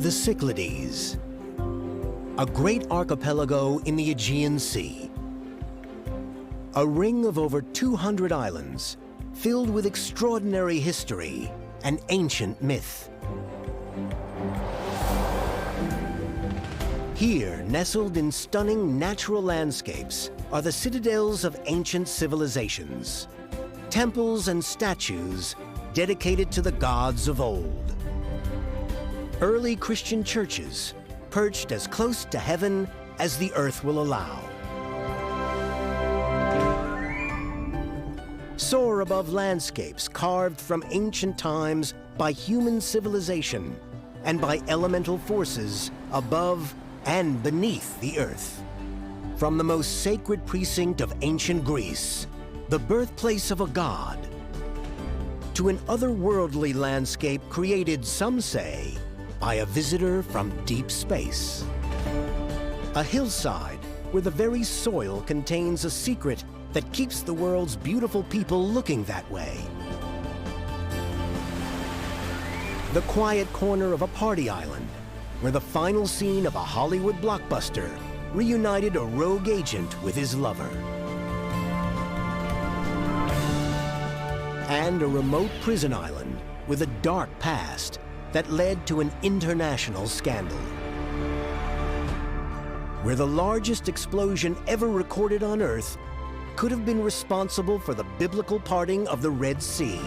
The Cyclades, a great archipelago in the Aegean Sea. A ring of over 200 islands filled with extraordinary history and ancient myth. Here, nestled in stunning natural landscapes, are the citadels of ancient civilizations, temples and statues dedicated to the gods of old. Early Christian churches, perched as close to heaven as the earth will allow. Soar above landscapes carved from ancient times by human civilization and by elemental forces above and beneath the earth. From the most sacred precinct of ancient Greece, the birthplace of a god, to an otherworldly landscape created, some say, by a visitor from deep space. A hillside where the very soil contains a secret that keeps the world's beautiful people looking that way. The quiet corner of a party island where the final scene of a Hollywood blockbuster reunited a rogue agent with his lover. And a remote prison island with a dark past that led to an international scandal. Where the largest explosion ever recorded on Earth could have been responsible for the biblical parting of the Red Sea.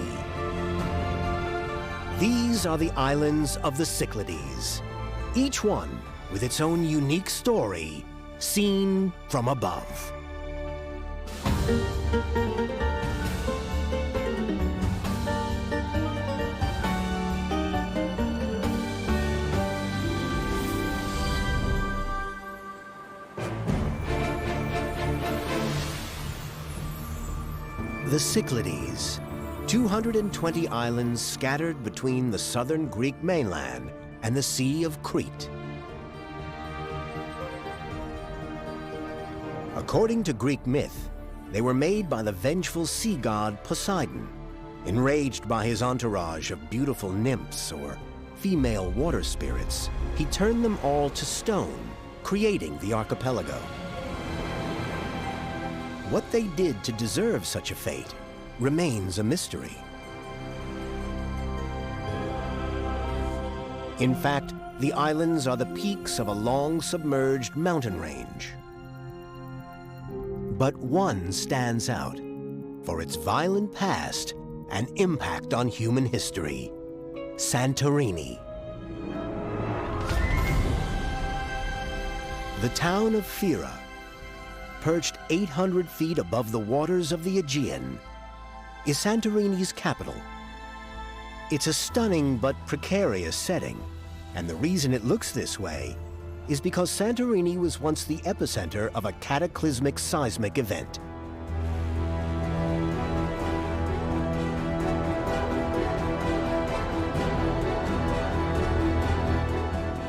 These are the islands of the Cyclades, each one with its own unique story, seen from above. The Cyclades, 220 islands scattered between the southern Greek mainland and the Sea of Crete. According to Greek myth, they were made by the vengeful sea god Poseidon. Enraged by his entourage of beautiful nymphs or female water spirits, he turned them all to stone, creating the archipelago. What they did to deserve such a fate remains a mystery. In fact, the islands are the peaks of a long submerged mountain range. But one stands out for its violent past and impact on human history: Santorini. The town of Fira, perched 800 feet above the waters of the Aegean, is Santorini's capital. It's a stunning but precarious setting, and the reason it looks this way is because Santorini was once the epicenter of a cataclysmic seismic event.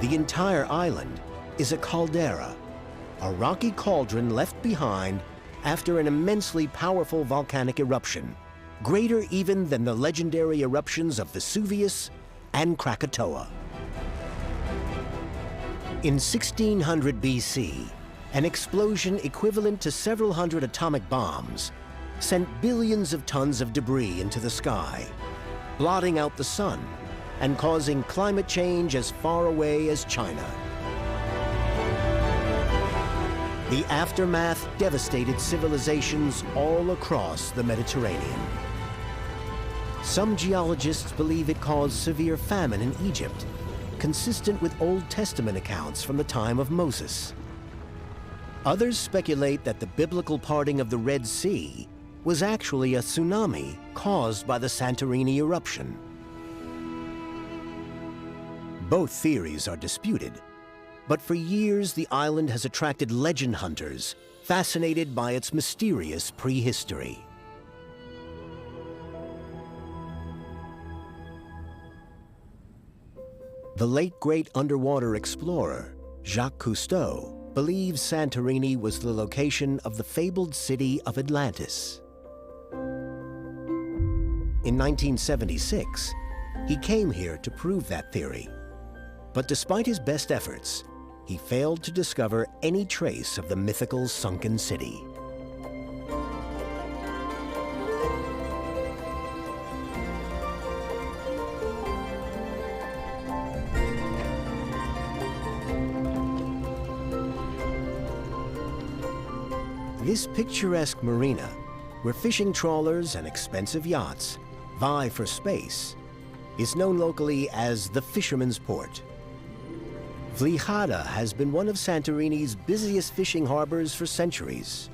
The entire island is a caldera, a rocky cauldron left behind after an immensely powerful volcanic eruption, greater even than the legendary eruptions of Vesuvius and Krakatoa. In 1600 BC, an explosion equivalent to several hundred atomic bombs sent billions of tons of debris into the sky, blotting out the sun and causing climate change as far away as China. The aftermath devastated civilizations all across the Mediterranean. Some geologists believe it caused severe famine in Egypt, consistent with Old Testament accounts from the time of Moses. Others speculate that the biblical parting of the Red Sea was actually a tsunami caused by the Santorini eruption. Both theories are disputed, but for years the island has attracted legend hunters fascinated by its mysterious prehistory. The late great underwater explorer, Jacques Cousteau, believes Santorini was the location of the fabled city of Atlantis. In 1976, he came here to prove that theory. But despite his best efforts, he failed to discover any trace of the mythical sunken city. This picturesque marina, where fishing trawlers and expensive yachts vie for space, is known locally as the Fisherman's Port. Vlihara has been one of Santorini's busiest fishing harbors for centuries.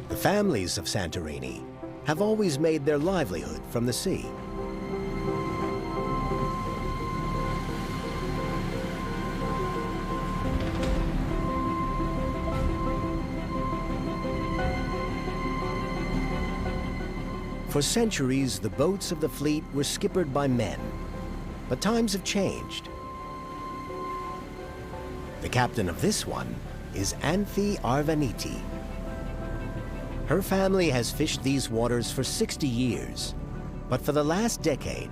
The families of Santorini have always made their livelihood from the sea. For centuries, the boats of the fleet were skippered by men, but times have changed. The captain of this one is Anthi Arvaniti. Her family has fished these waters for 60 years, but for the last decade,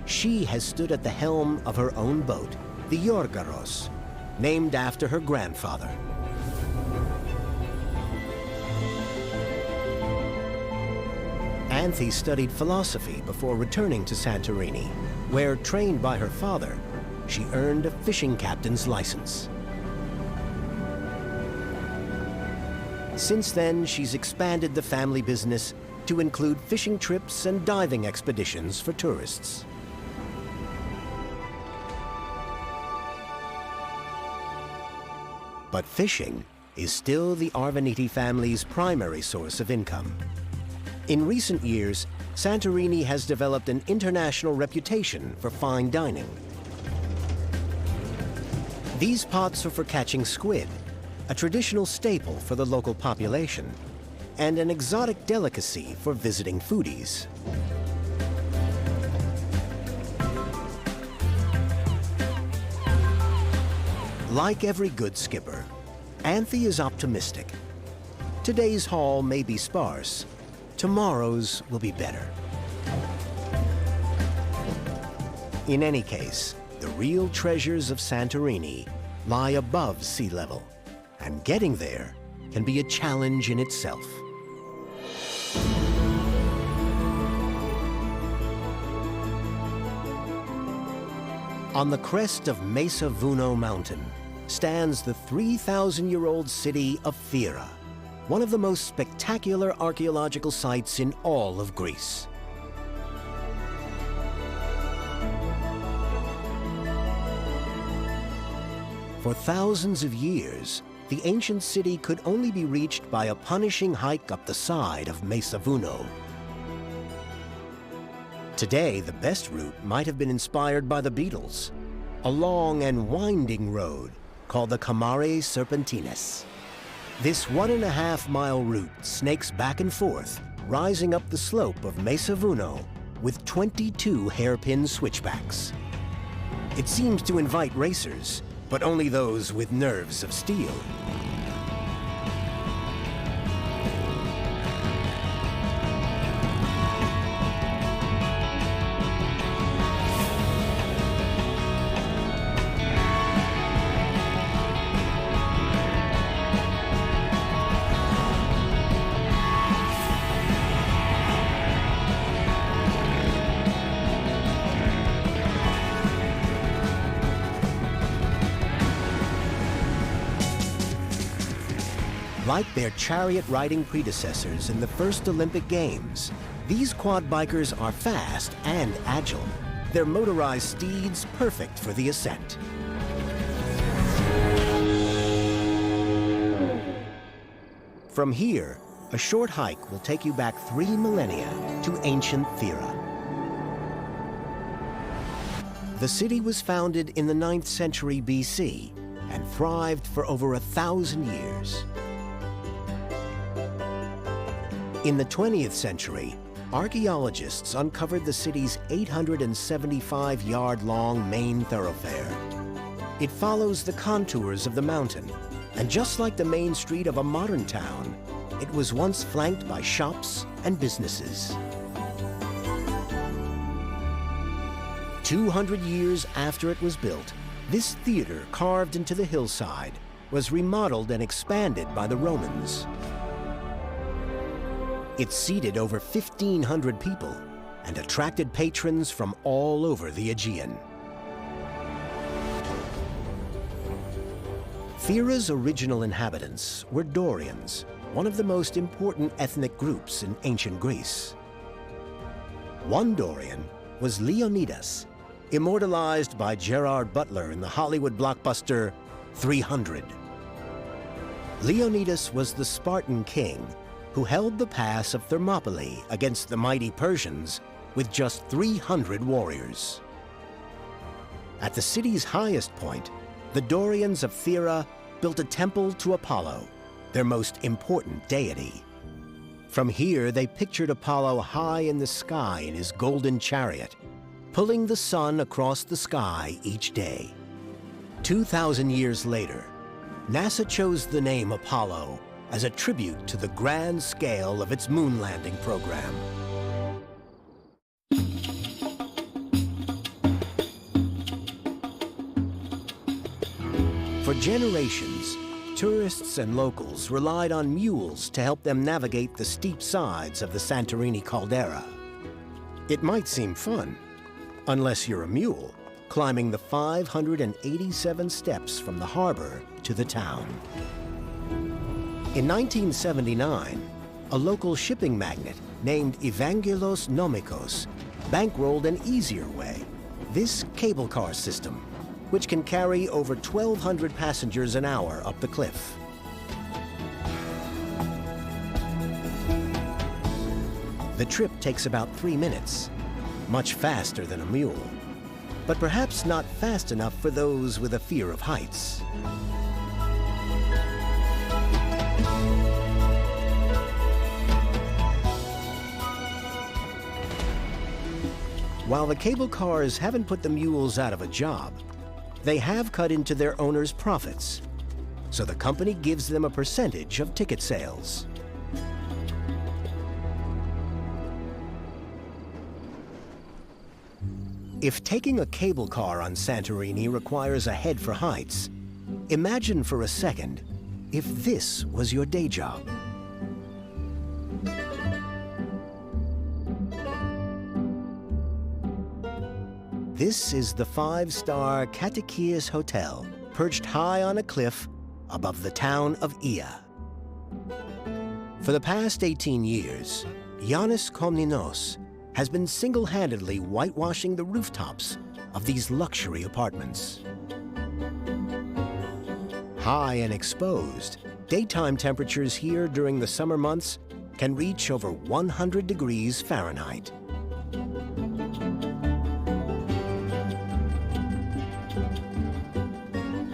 she has stood at the helm of her own boat, the Yorgaros, named after her grandfather. Anthi studied philosophy before returning to Santorini, where, trained by her father, she earned a fishing captain's license. Since then, she's expanded the family business to include fishing trips and diving expeditions for tourists. But fishing is still the Arvaniti family's primary source of income. In recent years, Santorini has developed an international reputation for fine dining. These pots are for catching squid, a traditional staple for the local population, and an exotic delicacy for visiting foodies. Like every good skipper, Anthi is optimistic. Today's haul may be sparse, tomorrow's will be better. In any case, the real treasures of Santorini lie above sea level, and getting there can be a challenge in itself. On the crest of Mesa Vuno Mountain stands the 3,000-year-old city of Thera, one of the most spectacular archaeological sites in all of Greece. For thousands of years, the ancient city could only be reached by a punishing hike up the side of Mesa Vuno. Today, the best route might have been inspired by the Beatles, a long and winding road called the Camare Serpentines. This 1.5-mile route snakes back and forth, rising up the slope of Mesa Vuno with 22 hairpin switchbacks. It seems to invite racers, but only those with nerves of steel. Like their chariot-riding predecessors in the first Olympic Games, these quad bikers are fast and agile, their motorized steeds perfect for the ascent. From here, a short hike will take you back 3 millennia to ancient Thera. The city was founded in the 9th century BC and thrived for over 1,000 years. In the 20th century, archaeologists uncovered the city's 875-yard-long main thoroughfare. It follows the contours of the mountain, and just like the main street of a modern town, it was once flanked by shops and businesses. 200 years after it was built, this theater carved into the hillside was remodeled and expanded by the Romans. It seated over 1,500 people and attracted patrons from all over the Aegean. Thera's original inhabitants were Dorians, one of the most important ethnic groups in ancient Greece. One Dorian was Leonidas, immortalized by Gerard Butler in the Hollywood blockbuster 300. Leonidas was the Spartan king who held the pass of Thermopylae against the mighty Persians with just 300 warriors. At the city's highest point, the Dorians of Thera built a temple to Apollo, their most important deity. From here, they pictured Apollo high in the sky in his golden chariot, pulling the sun across the sky each day. 2,000 years later, NASA chose the name Apollo as a tribute to the grand scale of its moon landing program. For generations, tourists and locals relied on mules to help them navigate the steep sides of the Santorini caldera. It might seem fun, unless you're a mule, climbing the 587 steps from the harbor to the town. In 1979, a local shipping magnate named Evangelos Nomikos bankrolled an easier way, this cable car system, which can carry over 1,200 passengers an hour up the cliff. The trip takes about 3 minutes, much faster than a mule, but perhaps not fast enough for those with a fear of heights. While the cable cars haven't put the mules out of a job, they have cut into their owners' profits, so the company gives them a percentage of ticket sales. If taking a cable car on Santorini requires a head for heights, imagine for a second if this was your day job. This is the 5-star Katakias Hotel, perched high on a cliff above the town of Ia. For the past 18 years, Yannis Komninos has been single-handedly whitewashing the rooftops of these luxury apartments. High and exposed, daytime temperatures here during the summer months can reach over 100 degrees Fahrenheit.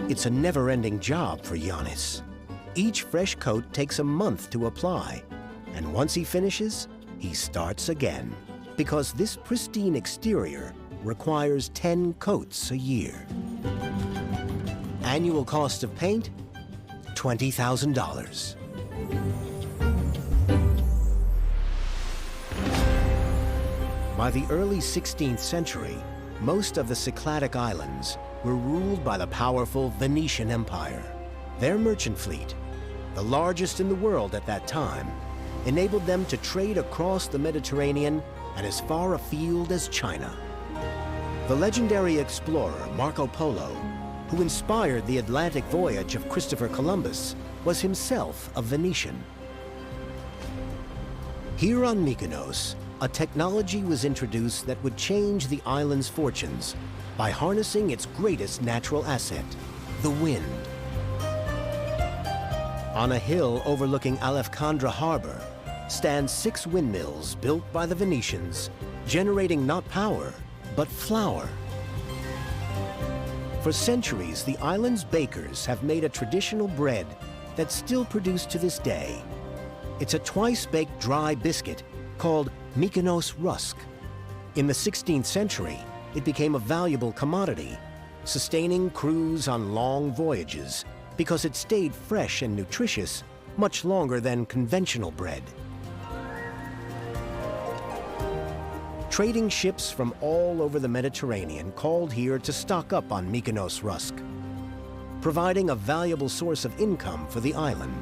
It's a never-ending job for Yannis. Each fresh coat takes a month to apply, and once he finishes, he starts again, because this pristine exterior requires 10 coats a year. Annual cost of paint, $20,000. By the early 16th century, most of the Cycladic islands were ruled by the powerful Venetian Empire. Their merchant fleet, the largest in the world at that time, enabled them to trade across the Mediterranean and as far afield as China. The legendary explorer Marco Polo, who inspired the Atlantic voyage of Christopher Columbus, was himself a Venetian. Here on Mykonos, a technology was introduced that would change the island's fortunes by harnessing its greatest natural asset, the wind. On a hill overlooking Alefkandra Harbor stand 6 windmills built by the Venetians, generating not power, but flour. For centuries, the island's bakers have made a traditional bread that's still produced to this day. It's a twice-baked dry biscuit called Mykonos rusk. In the 16th century, it became a valuable commodity, sustaining crews on long voyages because it stayed fresh and nutritious much longer than conventional bread. Trading ships from all over the Mediterranean called here to stock up on Mykonos rusk, providing a valuable source of income for the island.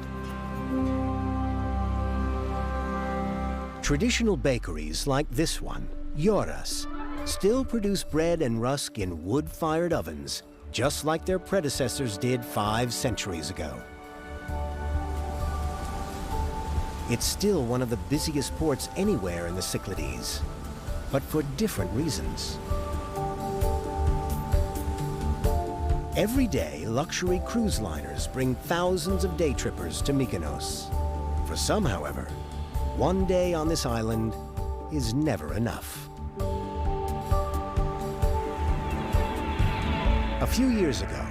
Traditional bakeries like this one, Yoras, still produce bread and rusk in wood-fired ovens, just like their predecessors did 5 centuries ago. It's still one of the busiest ports anywhere in the Cyclades, but for different reasons. Every day, luxury cruise liners bring thousands of day trippers to Mykonos. For some, however, one day on this island is never enough. A few years ago,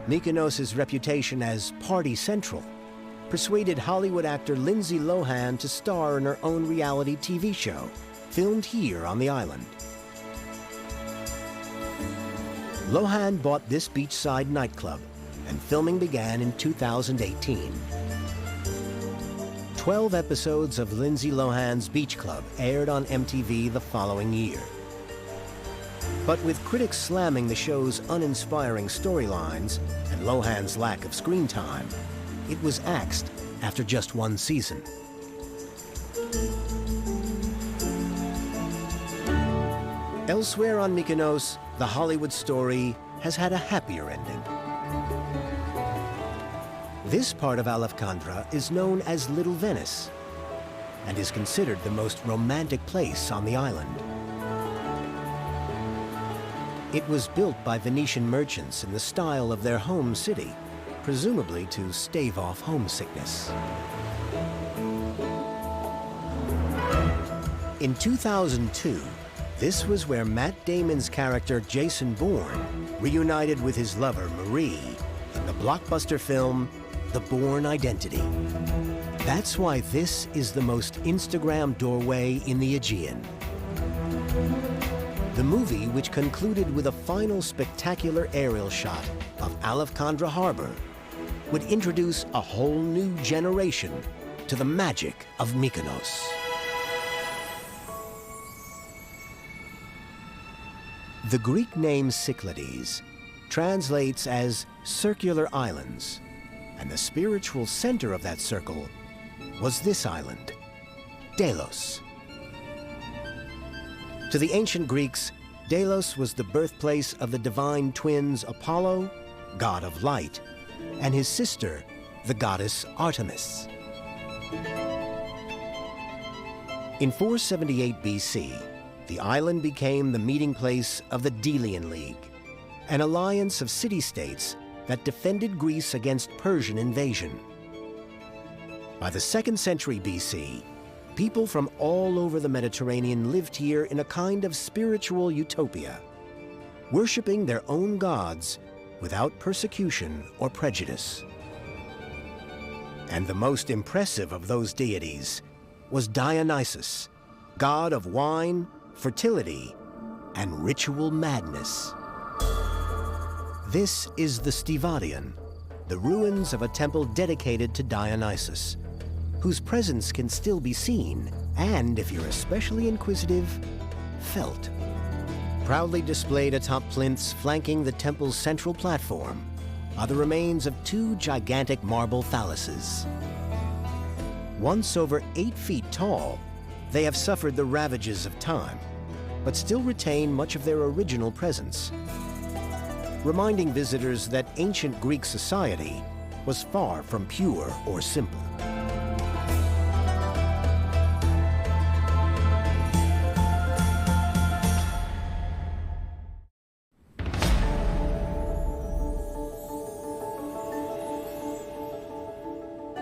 Mykonos' reputation as Party Central persuaded Hollywood actor Lindsay Lohan to star in her own reality TV show, filmed here on the island. Lohan bought this beachside nightclub, and filming began in 2018. 12 episodes of Lindsay Lohan's Beach Club aired on MTV the following year. But with critics slamming the show's uninspiring storylines and Lohan's lack of screen time, it was axed after just 1 season. Elsewhere on Mykonos, the Hollywood story has had a happier ending. This part of Alexandria is known as Little Venice and is considered the most romantic place on the island. It was built by Venetian merchants in the style of their home city, presumably to stave off homesickness. In 2002, this was where Matt Damon's character Jason Bourne reunited with his lover Marie in the blockbuster film The Bourne Identity. That's why this is the most Instagrammed doorway in the Aegean. The movie, which concluded with a final spectacular aerial shot of Alexandria Harbor, would introduce a whole new generation to the magic of Mykonos. The Greek name Cyclades translates as circular islands, and the spiritual center of that circle was this island, Delos. To the ancient Greeks, Delos was the birthplace of the divine twins Apollo, god of light, and his sister, the goddess Artemis. In 478 BC, the island became the meeting place of the Delian League, an alliance of city-states that defended Greece against Persian invasion. By the 2nd century BC, people from all over the Mediterranean lived here in a kind of spiritual utopia, worshipping their own gods without persecution or prejudice. And the most impressive of those deities was Dionysus, god of wine, fertility, and ritual madness. This is the Stivadion, the ruins of a temple dedicated to Dionysus, whose presence can still be seen, and if you're especially inquisitive, felt. Proudly displayed atop plinths flanking the temple's central platform are the remains of 2 gigantic marble phalluses. Once over 8 feet tall, they have suffered the ravages of time, but still retain much of their original presence, reminding visitors that ancient Greek society was far from pure or simple.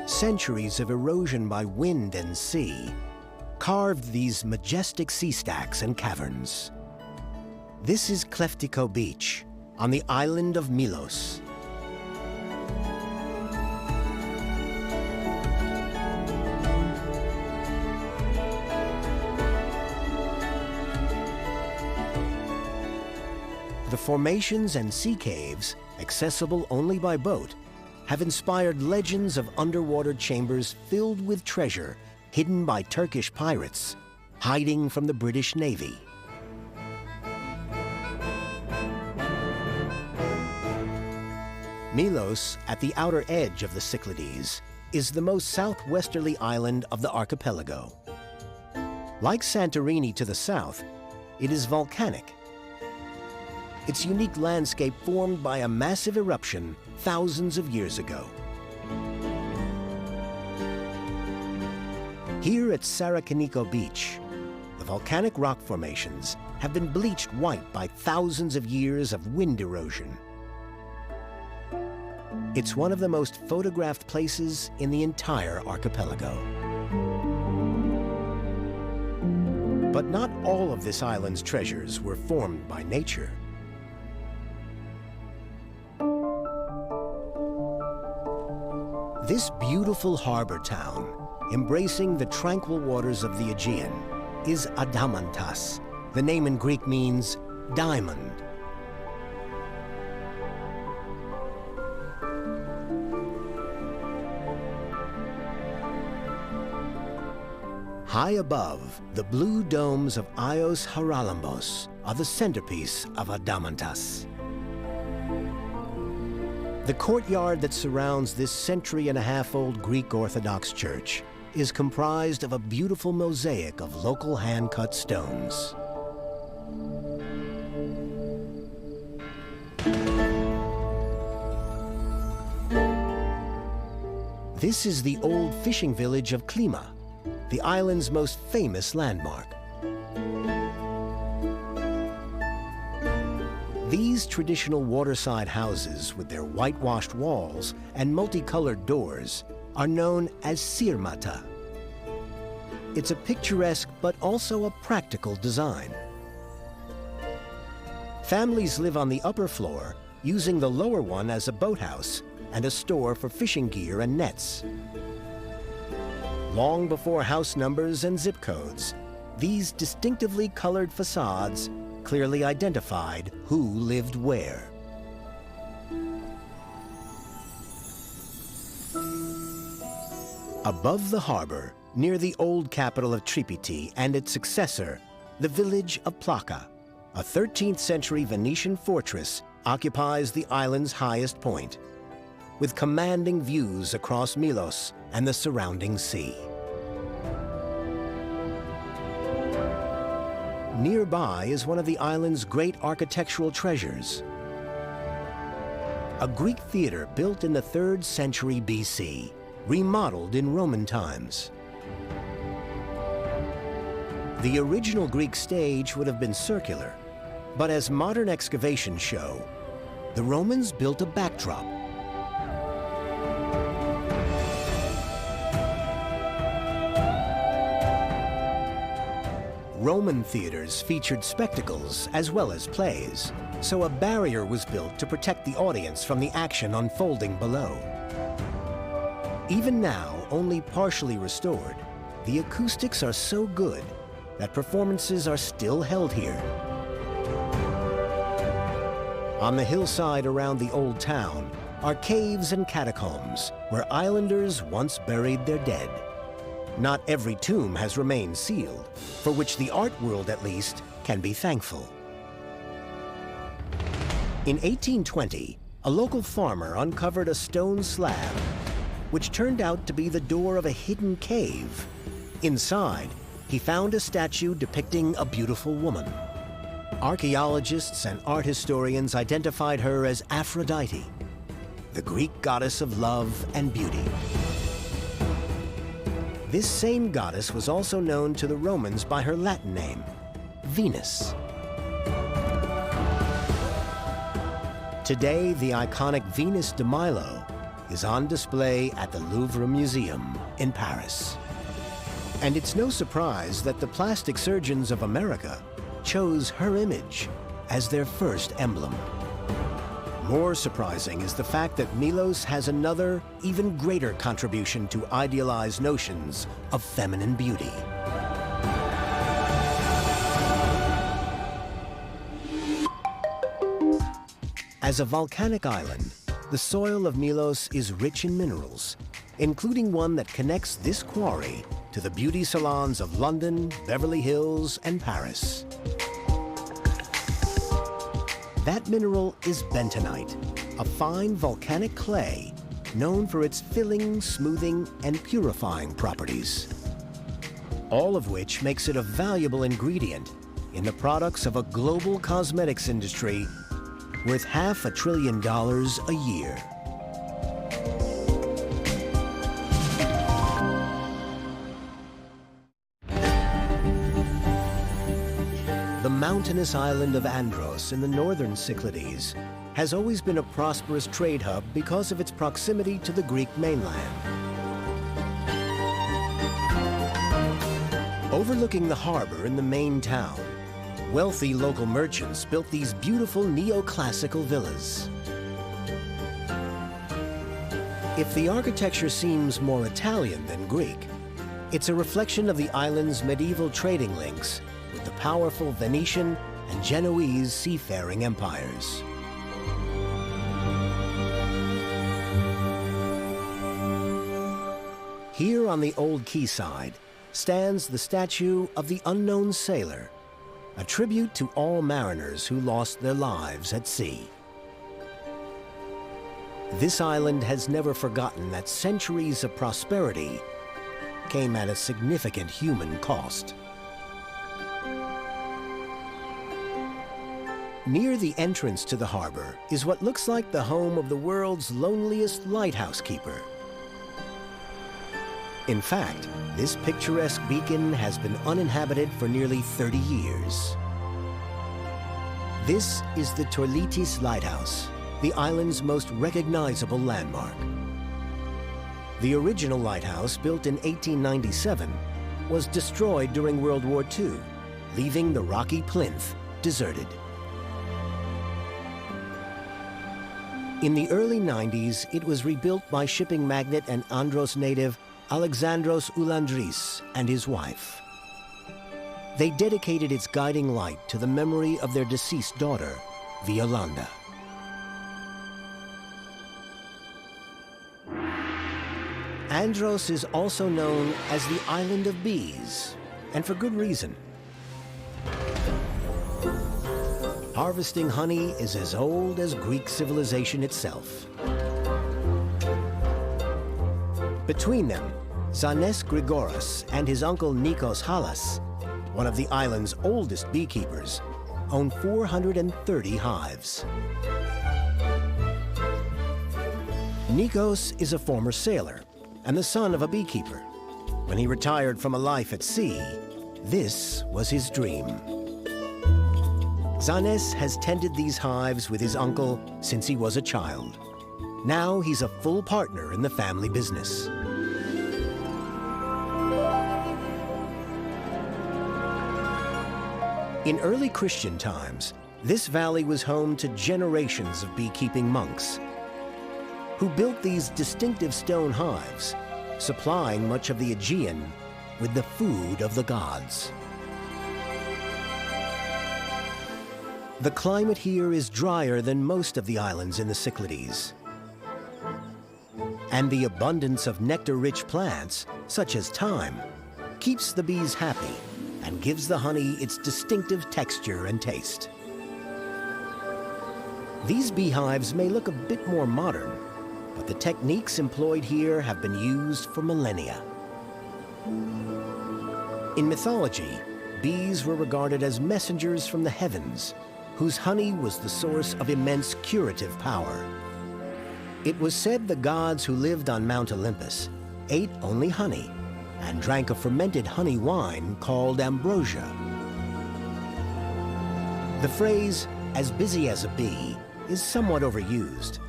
Centuries of erosion by wind and sea carved these majestic sea stacks and caverns. This is Kleftiko Beach on the island of Milos. The formations and sea caves, accessible only by boat, have inspired legends of underwater chambers filled with treasure hidden by Turkish pirates, hiding from the British Navy. Milos, at the outer edge of the Cyclades, is the most southwesterly island of the archipelago. Like Santorini to the south, it is volcanic. Its unique landscape formed by a massive eruption thousands of years ago. Here at Sarakaniko Beach, the volcanic rock formations have been bleached white by thousands of years of wind erosion. It's one of the most photographed places in the entire archipelago. But not all of this island's treasures were formed by nature. This beautiful harbor town, embracing the tranquil waters of the Aegean, is Adamantas. The name in Greek means diamond. High above, the blue domes of Ios Haralambos are the centerpiece of Adamantas. The courtyard that surrounds this century-and-a-half-old Greek Orthodox church is comprised of a beautiful mosaic of local hand-cut stones. This is the old fishing village of Klima, the island's most famous landmark. These traditional waterside houses with their whitewashed walls and multicolored doors are known as sirmata. It's a picturesque but also a practical design. Families live on the upper floor, using the lower one as a boathouse and a store for fishing gear and nets. Long before house numbers and zip codes, these distinctively colored facades clearly identified who lived where. Above the harbor, near the old capital of Tripiti and its successor, the village of Plaka, a 13th century Venetian fortress, occupies the island's highest point, with commanding views across Milos and the surrounding sea. Nearby is one of the island's great architectural treasures, a Greek theater built in the 3rd century BC, remodeled in Roman times. The original Greek stage would have been circular, but as modern excavations show, the Romans built a backdrop. Roman theaters featured spectacles as well as plays, so a barrier was built to protect the audience from the action unfolding below. Even now, only partially restored, the acoustics are so good that performances are still held here. On the hillside around the old town are caves and catacombs where islanders once buried their dead. Not every tomb has remained sealed, for which the art world, at least, can be thankful. In 1820, a local farmer uncovered a stone slab, which turned out to be the door of a hidden cave. Inside, he found a statue depicting a beautiful woman. Archaeologists and art historians identified her as Aphrodite, the Greek goddess of love and beauty. This same goddess was also known to the Romans by her Latin name, Venus. Today, the iconic Venus de Milo is on display at the Louvre Museum in Paris. And it's no surprise that the plastic surgeons of America chose her image as their first emblem. More surprising is the fact that Milos has another, even greater contribution to idealized notions of feminine beauty. As a volcanic island, the soil of Milos is rich in minerals, including one that connects this quarry to the beauty salons of London, Beverly Hills, and Paris. That mineral is bentonite, a fine volcanic clay known for its filling, smoothing, and purifying properties, all of which makes it a valuable ingredient in the products of a global cosmetics industry worth $500 billion a year. The mountainous island of Andros in the northern Cyclades has always been a prosperous trade hub because of its proximity to the Greek mainland. Overlooking the harbor in the main town, wealthy local merchants built these beautiful neoclassical villas. If the architecture seems more Italian than Greek, it's a reflection of the island's medieval trading links with the powerful Venetian and Genoese seafaring empires. Here on the old quayside stands the statue of the unknown sailor, a tribute to all mariners who lost their lives at sea. This island has never forgotten that centuries of prosperity came at a significant human cost. Near the entrance to the harbor is what looks like the home of the world's loneliest lighthouse keeper. In fact, this picturesque beacon has been uninhabited for nearly 30 years. This is the Torlitis Lighthouse, the island's most recognizable landmark. The original lighthouse, built in 1897, was destroyed during World War II, leaving the rocky plinth deserted. In the early 90s, it was rebuilt by shipping magnate and Andros native Alexandros Ulandris and his wife. They dedicated its guiding light to the memory of their deceased daughter, Violanda. Andros is also known as the Island of Bees, and for good reason. Harvesting honey is as old as Greek civilization itself. Between them, Zanes Grigoras and his uncle Nikos Halas, one of the island's oldest beekeepers, own 430 hives. Nikos is a former sailor and the son of a beekeeper. When he retired from a life at sea, this was his dream. Zanes has tended these hives with his uncle since he was a child. Now he's a full partner in the family business. In early Christian times, this valley was home to generations of beekeeping monks who built these distinctive stone hives, supplying much of the Aegean with the food of the gods. The climate here is drier than most of the islands in the Cyclades. And the abundance of nectar-rich plants, such as thyme, keeps the bees happy and gives the honey its distinctive texture and taste. These beehives may look a bit more modern, but the techniques employed here have been used for millennia. In mythology, bees were regarded as messengers from the heavens, whose honey was the source of immense curative power. It was said the gods who lived on Mount Olympus ate only honey and drank a fermented honey wine called ambrosia. The phrase, "as busy as a bee," is somewhat overused,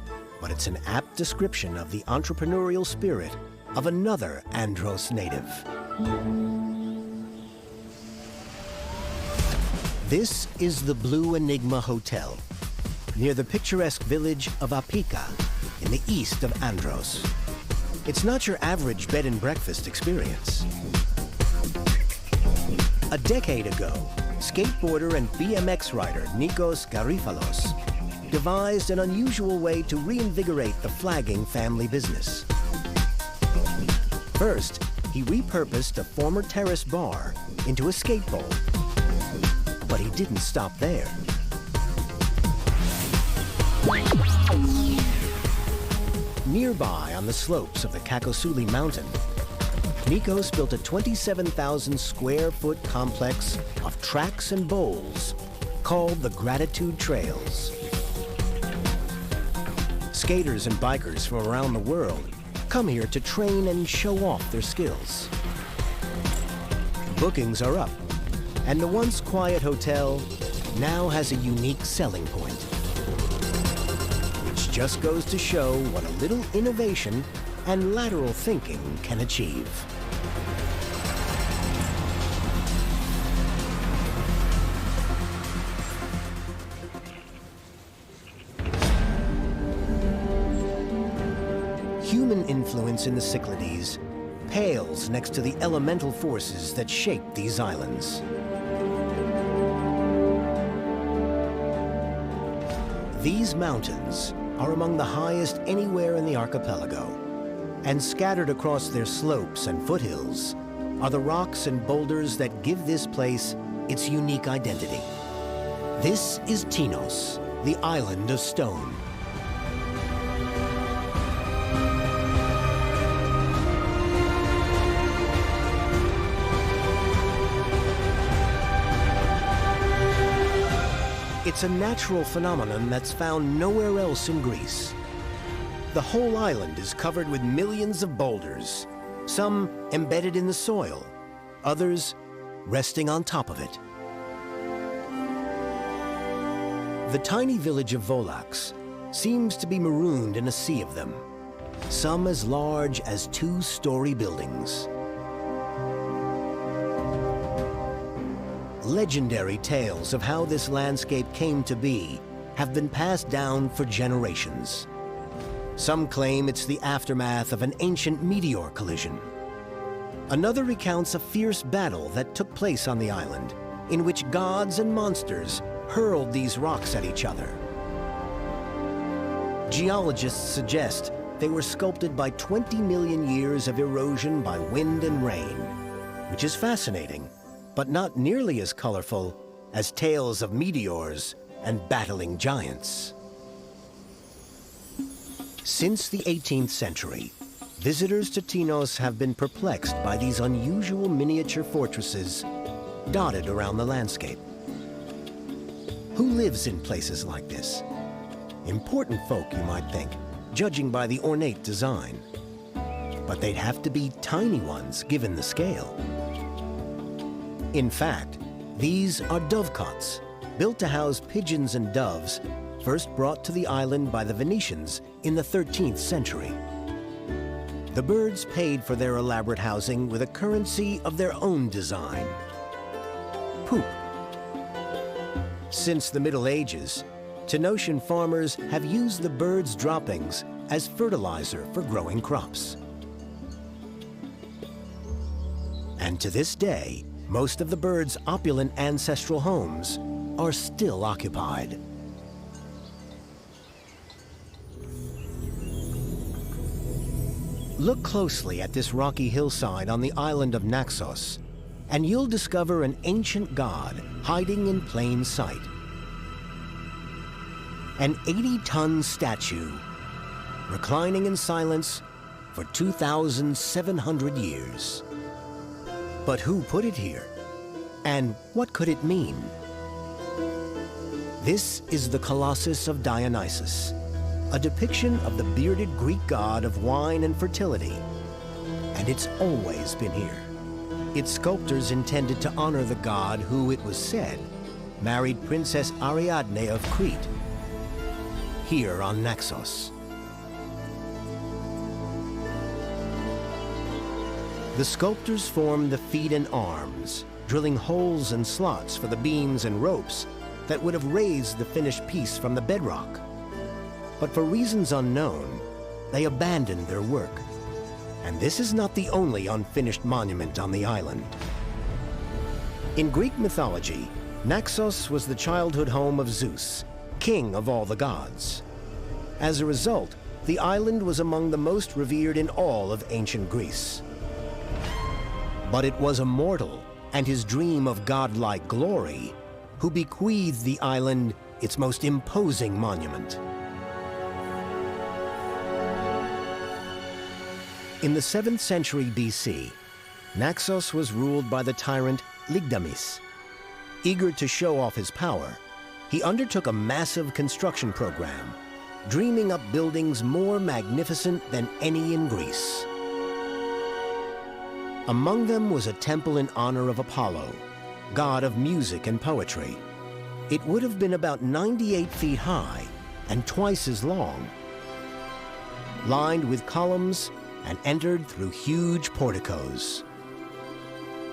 but it's an apt description of the entrepreneurial spirit of another Andros native. This is the Blue Enigma Hotel, near the picturesque village of Apika in the east of Andros. It's not your average bed and breakfast experience. A decade ago, skateboarder and BMX rider Nikos Garifalos devised an unusual way to reinvigorate the flagging family business. First, he repurposed a former terrace bar into a skate bowl. But he didn't stop there. Nearby on the slopes of the Kakosuli Mountain, Nikos built a 27,000 square foot complex of tracks and bowls called the Gratitude Trails. Skaters and bikers from around the world come here to train and show off their skills. Bookings are up, and the once quiet hotel now has a unique selling point, which just goes to show what a little innovation and lateral thinking can achieve. Human influence in the Cyclades pales next to the elemental forces that shape these islands. These mountains are among the highest anywhere in the archipelago, and scattered across their slopes and foothills are the rocks and boulders that give this place its unique identity. This is Tinos, the island of stone. It's a natural phenomenon that's found nowhere else in Greece. The whole island is covered with millions of boulders, some embedded in the soil, others resting on top of it. The tiny village of Volax seems to be marooned in a sea of them, some as large as two-story buildings. Legendary tales of how this landscape came to be have been passed down for generations. Some claim it's the aftermath of an ancient meteor collision. Another recounts a fierce battle that took place on the island, in which gods and monsters hurled these rocks at each other. Geologists suggest they were sculpted by 20 million years of erosion by wind and rain, which is fascinating, but not nearly as colorful as tales of meteors and battling giants. Since the 18th century, visitors to Tinos have been perplexed by these unusual miniature fortresses dotted around the landscape. Who lives in places like this? Important folk, you might think, judging by the ornate design. But they'd have to be tiny ones given the scale. In fact, these are dovecots, built to house pigeons and doves, first brought to the island by the Venetians in the 13th century. The birds paid for their elaborate housing with a currency of their own design: poop. Since the Middle Ages, Tenosian farmers have used the birds' droppings as fertilizer for growing crops. And to this day, most of the birds' opulent ancestral homes are still occupied. Look closely at this rocky hillside on the island of Naxos, and you'll discover an ancient god hiding in plain sight. An 80-ton statue, reclining in silence for 2,700 years. But who put it here? And what could it mean? This is the Colossus of Dionysus, a depiction of the bearded Greek god of wine and fertility. And it's always been here. Its sculptors intended to honor the god who, it was said, married Princess Ariadne of Crete, here on Naxos. The sculptors formed the feet and arms, drilling holes and slots for the beams and ropes that would have raised the finished piece from the bedrock. But for reasons unknown, they abandoned their work. And this is not the only unfinished monument on the island. In Greek mythology, Naxos was the childhood home of Zeus, king of all the gods. As a result, the island was among the most revered in all of ancient Greece. But it was a mortal and his dream of godlike glory who bequeathed the island its most imposing monument, In the 7th century BC, Naxos was ruled by the tyrant Lygdamis. Eager to show off his power, he undertook a massive construction program, dreaming up buildings more magnificent than any in Greece. Among them was a temple in honor of Apollo, god of music and poetry. It would have been about 98 feet high and twice as long, lined with columns and entered through huge porticos.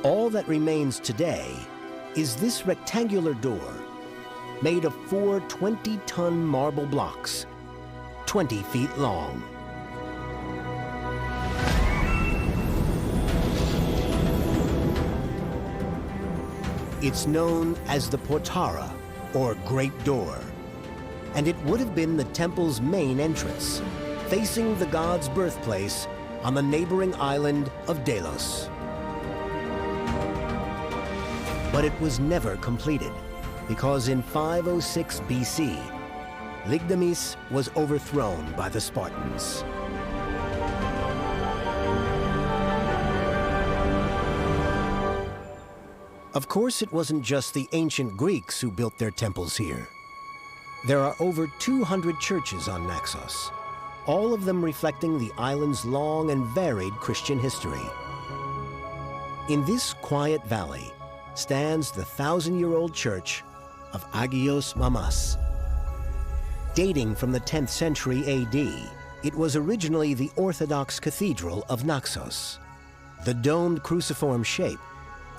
All that remains today is this rectangular door made of 4 20-ton marble blocks, 20 feet long. It's known as the Portara, or Great Door, and it would have been the temple's main entrance, facing the god's birthplace on the neighboring island of Delos. But it was never completed, because in 506 BC, Lygdamis was overthrown by the Spartans. Of course, it wasn't just the ancient Greeks who built their temples here. There are over 200 churches on Naxos, all of them reflecting the island's long and varied Christian history. In this quiet valley stands the 1,000-year-old church of Agios Mamas. Dating from the 10th century AD, it was originally the Orthodox Cathedral of Naxos. The domed cruciform shape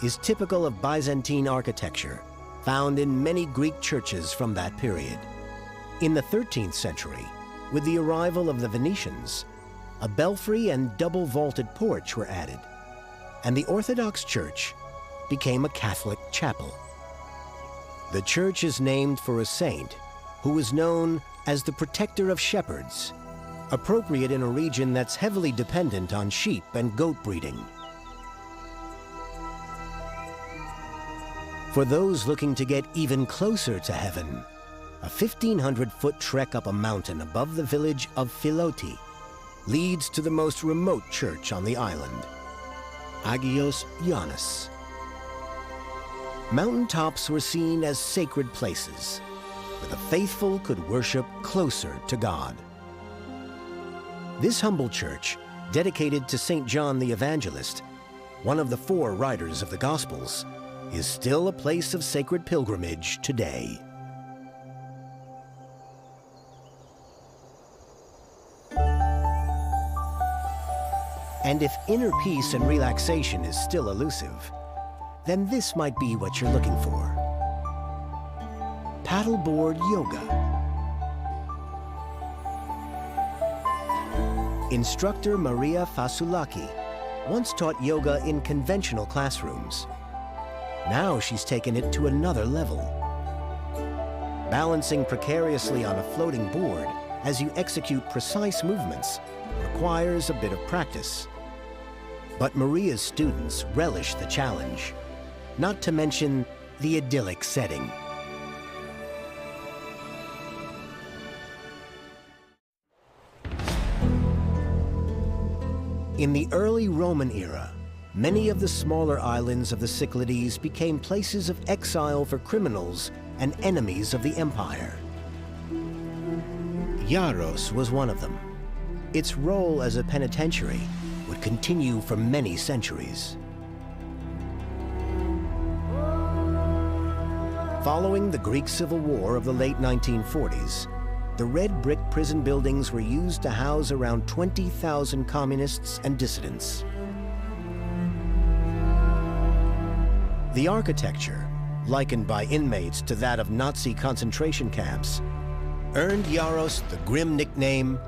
is typical of Byzantine architecture, found in many Greek churches from that period. In the 13th century, with the arrival of the Venetians, a belfry and double-vaulted porch were added, and the Orthodox Church became a Catholic chapel. The church is named for a saint who was known as the protector of shepherds, appropriate in a region that's heavily dependent on sheep and goat breeding. For those looking to get even closer to heaven, a 1,500-foot trek up a mountain above the village of Philoti leads to the most remote church on the island, Agios Ioannis. Mountaintops were seen as sacred places, where the faithful could worship closer to God. This humble church, dedicated to St. John the Evangelist, one of the 4 writers of the Gospels, is still a place of sacred pilgrimage today. And if inner peace and relaxation is still elusive, then this might be what you're looking for. Paddleboard yoga. Instructor Maria Fasulaki once taught yoga in conventional classrooms. Now she's taken it to another level. Balancing precariously on a floating board as you execute precise movements requires a bit of practice. But Maria's students relish the challenge, not to mention the idyllic setting. In the early Roman era, many of the smaller islands of the Cyclades became places of exile for criminals and enemies of the empire. Iaros was one of them. Its role as a penitentiary would continue for many centuries. Following the Greek Civil War of the late 1940s, the red brick prison buildings were used to house around 20,000 communists and dissidents. The architecture, likened by inmates to that of Nazi concentration camps, earned Iaros the grim nickname,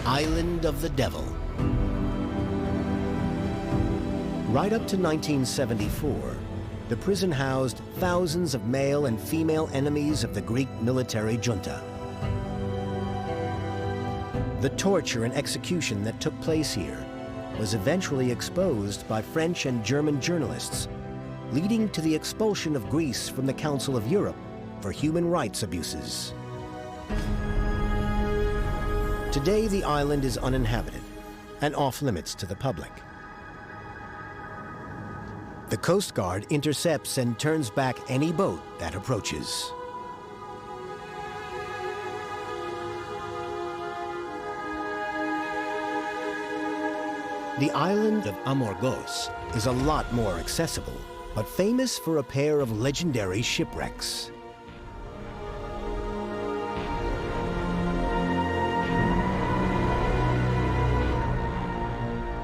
Island of the Devil. Right up to 1974, the prison housed thousands of male and female enemies of the Greek military junta. The torture and execution that took place here was eventually exposed by French and German journalists, leading to the expulsion of Greece from the Council of Europe for human rights abuses. Today, the island is uninhabited, and off-limits to the public. The Coast Guard intercepts and turns back any boat that approaches. The island of Amorgos is a lot more accessible, but famous for a pair of legendary shipwrecks.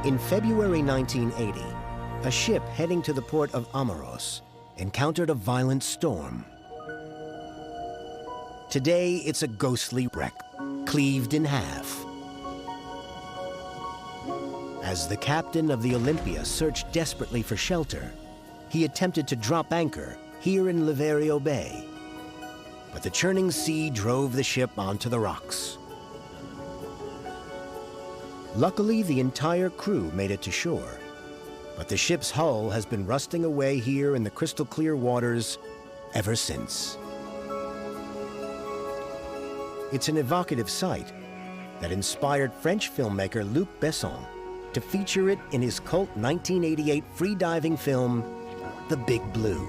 In February 1980, a ship heading to the port of Amoros encountered a violent storm. Today, it's a ghostly wreck, cleaved in half. As the captain of the Olympia searched desperately for shelter, he attempted to drop anchor here in Liverio Bay. But the churning sea drove the ship onto the rocks. Luckily, the entire crew made it to shore, but the ship's hull has been rusting away here in the crystal clear waters ever since. It's an evocative sight that inspired French filmmaker Luc Besson to feature it in his cult 1988 free-diving film, The Big Blue.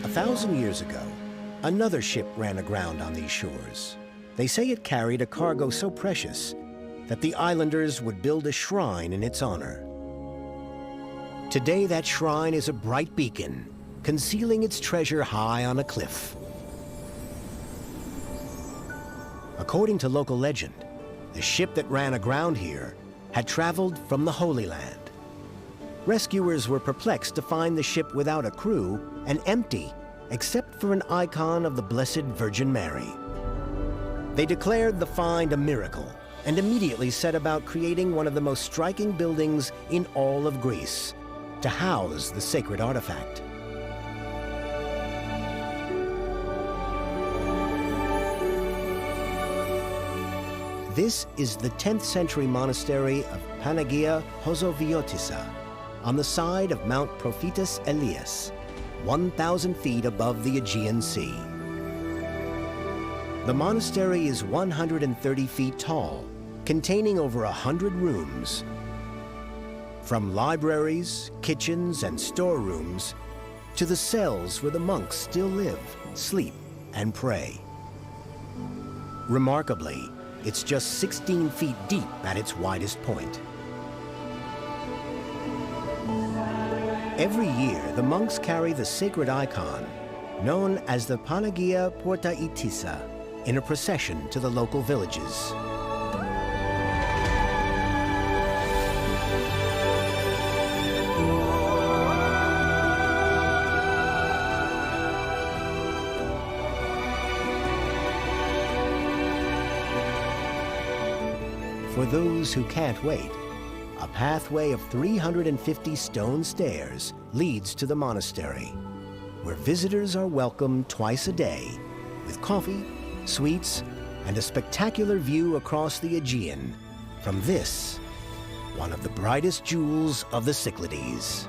1,000 years ago, another ship ran aground on these shores. They say it carried a cargo so precious that the islanders would build a shrine in its honor. Today, that shrine is a bright beacon, concealing its treasure high on a cliff. According to local legend, the ship that ran aground here had traveled from the Holy Land. Rescuers were perplexed to find the ship without a crew and empty, except for an icon of the Blessed Virgin Mary. They declared the find a miracle and immediately set about creating one of the most striking buildings in all of Greece to house the sacred artifact. This is the 10th century monastery of Panagia Hosoviotissa on the side of Mount Prophetus Elias, 1,000 feet above the Aegean Sea. The monastery is 130 feet tall, containing over 100 rooms. From libraries, kitchens, and storerooms to the cells where the monks still live, sleep, and pray. Remarkably, it's just 16 feet deep at its widest point. Every year, the monks carry the sacred icon, known as the Panagia Portaitissa, in a procession to the local villages. For those who can't wait, a pathway of 350 stone stairs leads to the monastery, where visitors are welcomed twice a day with coffee, sweets, and a spectacular view across the Aegean from this, one of the brightest jewels of the Cyclades.